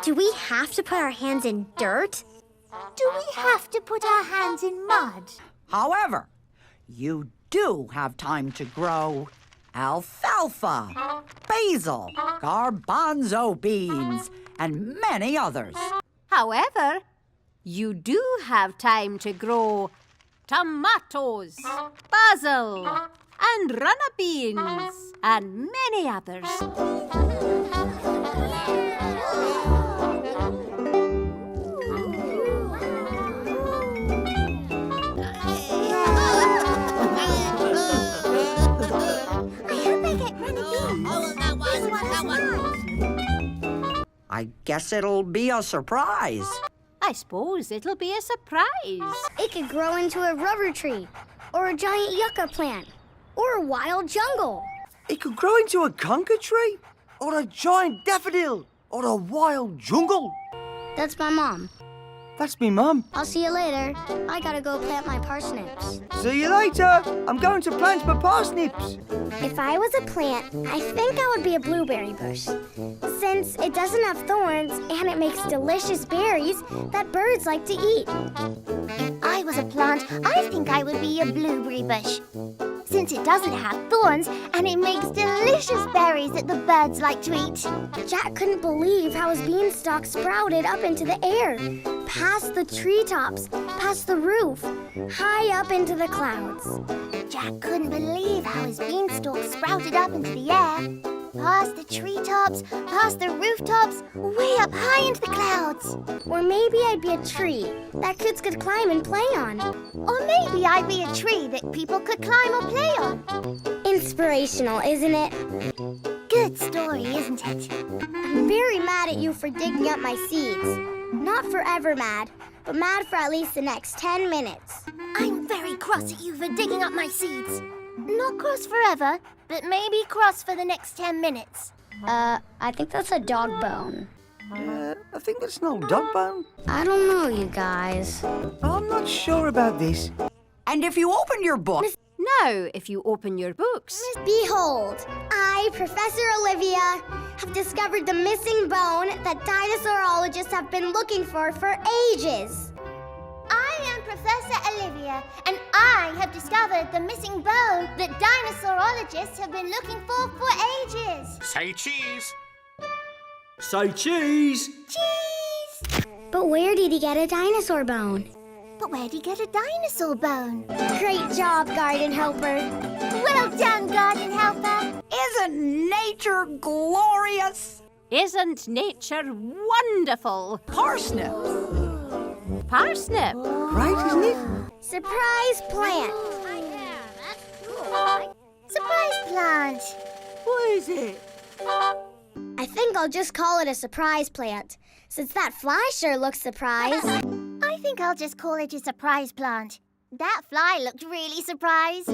Do we have to put our hands in dirt? Do we have to put our hands in mud? However, you do have time to grow alfalfa, basil, garbanzo beans, and many others. However, you do have time to grow tomatoes, basil, and runner beans, and many others. I guess it'll be a surprise. I suppose it'll be a surprise. It could grow into a rubber tree, or a giant yucca plant, or a wild jungle. It could grow into a conker tree, or a giant daffodil, or a wild jungle. That's my mom. That's me, Mum. I'll see you later. I gotta go plant my parsnips. See you later. I'm going to plant my parsnips. If I was a plant, I think I would be a blueberry bush. Since it doesn't have thorns and it makes delicious berries that birds like to eat. If I was a plant, I think I would be a blueberry bush. Since it doesn't have thorns and it makes delicious berries that the birds like to eat. Jack couldn't believe how his beanstalk sprouted up into the air, past the treetops, past the roof, high up into the clouds. Jack couldn't believe how his beanstalk sprouted up into the air, past the treetops, past the rooftops, way up high into the clouds. Or maybe I'd be a tree that kids could climb and play on. Or maybe I'd be a tree that people could climb or play on. Inspirational, isn't it? Good story, isn't it? I'm very mad at you for digging up my seeds. Not forever mad, but mad for at least the next 10 minutes. I'm very cross at you for digging up my seeds. Not cross forever, but maybe cross for the next 10 minutes. I think that's a dog bone. I think that's an old dog bone. I don't know, you guys. I'm not sure about this. And if you open your book... Now, if you open your books... Behold, I, Professor Olivia, have discovered the missing bone that dinosaurologists have been looking for ages. I am Professor Olivia, and I have discovered the missing bone that dinosaurologists have been looking for ages. Say cheese. Say cheese. Cheese! But where did he get a dinosaur bone? But where'd he get a dinosaur bone? Great job, garden helper. Well done, garden helper. Isn't nature glorious? Isn't nature wonderful? Parsnip. Parsnip. Great, isn't it? Surprise plant. Surprise plant. What is it? I think I'll just call it a surprise plant, since that fly sure looks surprised. I think I'll just call it a surprise plant. That fly looked really surprised.